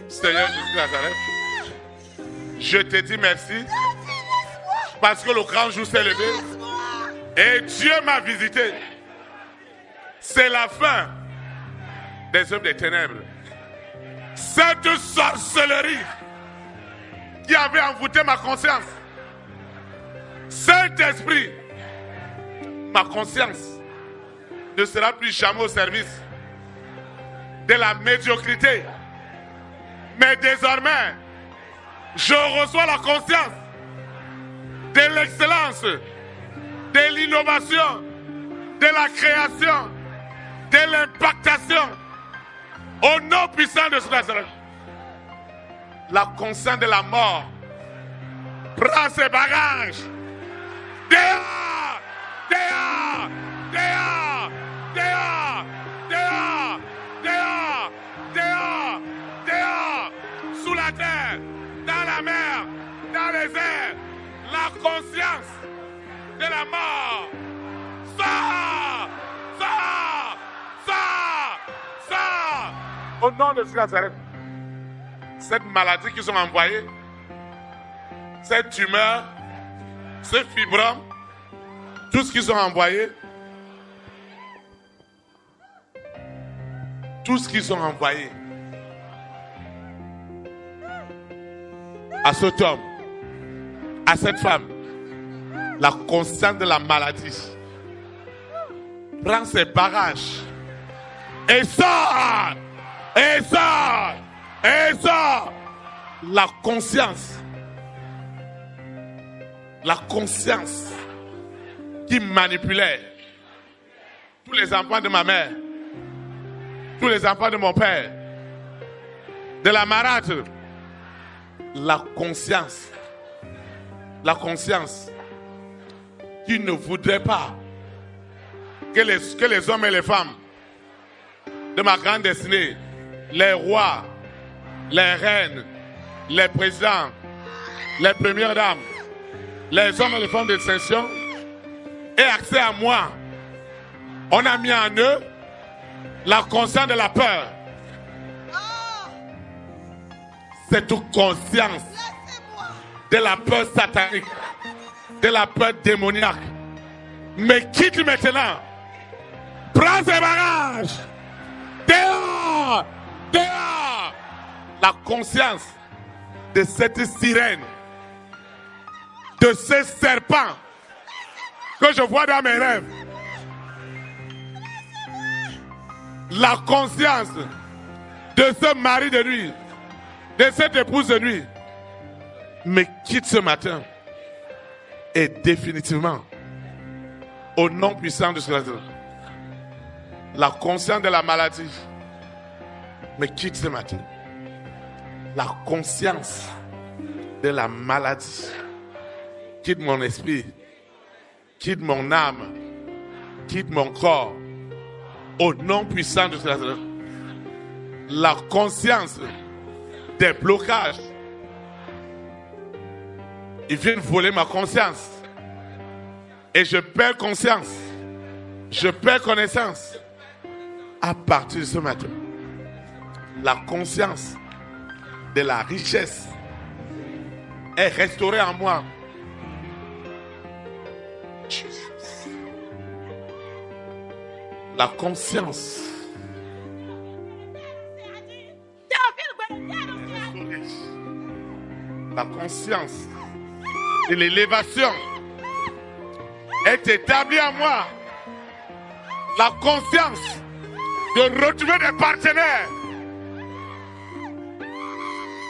Seigneur Jésus de Nazareth, je te dis merci parce que le grand jour s'est levé et Dieu m'a visité. C'est la fin des œuvres des ténèbres. Cette sorcellerie qui avait envoûté ma conscience, cet esprit, ma conscience ne sera plus jamais au service de la médiocrité. Mais désormais, je reçois la conscience de l'excellence, de l'innovation, de la création, de l'impactation. Au nom puissant de Nazareth, la conscience de la mort prend ses bagages. Dehors! Dehors! Dehors! Dehors! Dehors! Dehors! Dehors! Dehors! Sous la terre, dans la mer, dans les airs, la conscience de la mort sort! Sort! Sort! Sort! Au nom de Nazareth, cette maladie qu'ils ont envoyée, cette tumeur, ce fibrome, tout ce qu'ils ont envoyé, à cet homme, à cette femme, la conscience de la maladie prend ses bagages et sort, et sort, et sort. La conscience qui manipulait tous les enfants de ma mère, tous les enfants de mon père, de la marâtre, la conscience qui ne voudrait pas que les hommes et les femmes de ma grande destinée, les rois, les reines, les présidents, les premières dames, les hommes et les femmes de distinction aient accès à moi. On a mis en eux la conscience de la peur. Cette conscience de la peur satanique, de la peur démoniaque, me quitte maintenant. Prends ses bagages. Dehors! Dehors! La conscience de cette sirène, de ce serpent que je vois dans mes rêves. La conscience de ce mari de nuit, de cette épouse de nuit, me quitte ce matin. Et définitivement, au nom puissant de Jésus, la conscience de la maladie me quitte ce matin. La conscience de la maladie quitte mon esprit, quitte mon âme, quitte mon corps. Au nom puissant de Jésus, la conscience des blocages, ils viennent voler ma conscience. Et je perds conscience, je perds connaissance. À partir de ce matin, la conscience de la richesse est restaurée en moi. La conscience de l'élévation est établie en moi. La conscience de retrouver des partenaires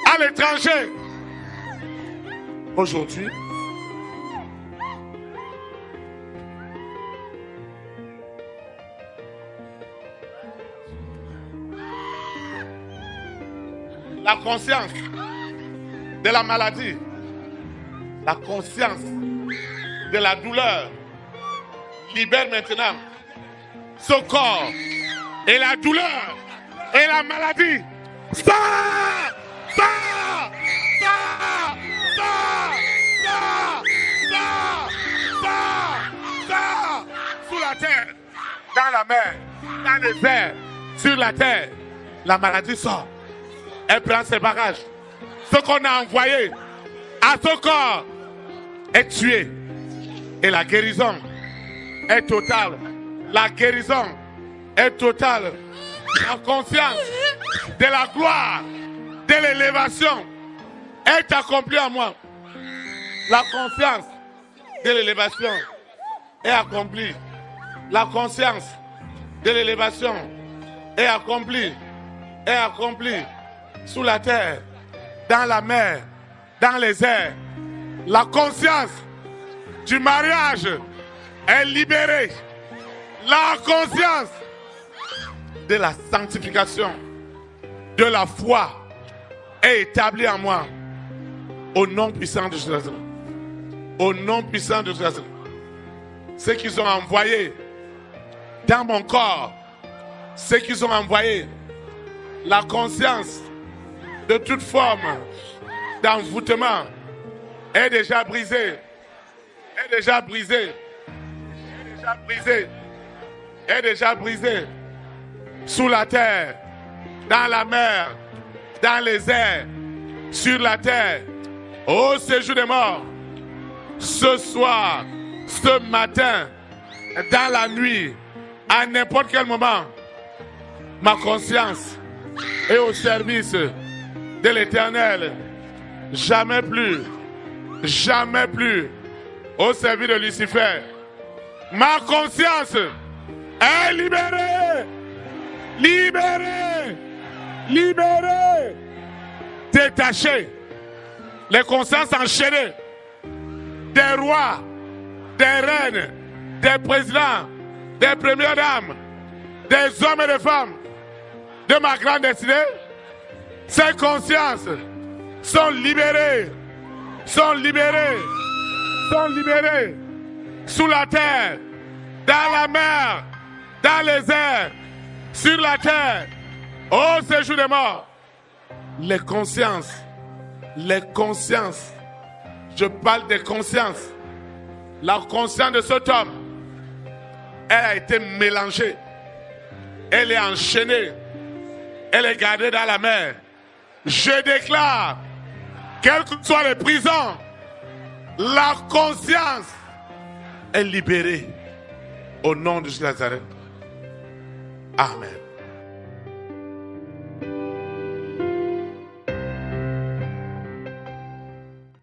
à l'étranger. Aujourd'hui, la conscience de la maladie, la conscience de la douleur libère maintenant ce corps et la douleur et la maladie. Sors! Sors! Sors! Sors! Sors! Sors! Sors! Sors! Sous la terre, dans la mer, dans les airs, sur la terre, la maladie sort. Elle prend ses bagages. Ce qu'on a envoyé à ce corps est tué. Et la guérison est totale. La guérison est totale. La conscience de la gloire, de l'élévation est accomplie en moi. La conscience de l'élévation est accomplie. La conscience de l'élévation est accomplie. Est accomplie sous la terre, dans la mer, dans les airs. La conscience du mariage est libérée. La conscience de la sanctification, de la foi est établie en moi. Au nom puissant de Jésus. Au nom puissant de Jésus. Ceux qu'ils ont envoyés dans mon corps, ceux qu'ils ont envoyés, la conscience de toute forme d'envoûtement est déjà brisée. Est déjà brisée. Est déjà brisée. Est déjà brisée. Sous la terre, dans la mer, dans les airs, sur la terre, au séjour des morts, ce soir, ce matin, dans la nuit, à n'importe quel moment, ma conscience est au service de l'Éternel. Jamais plus au service de Lucifer. Ma conscience est libérée. Libéré, libéré, détaché, les consciences enchaînées, des rois, des reines, des présidents, des premières dames, des hommes et des femmes de ma grande destinée, ces consciences sont libérées, sont libérées, sont libérées sous la terre, dans la mer, dans les airs, sur la terre, au séjour des morts. Les consciences, je parle des consciences. La conscience de cet homme, elle a été mélangée, elle est enchaînée, elle est gardée dans la mer. Je déclare, quelles que soient les prisons, la conscience est libérée au nom de Jésus de Nazareth. Amen.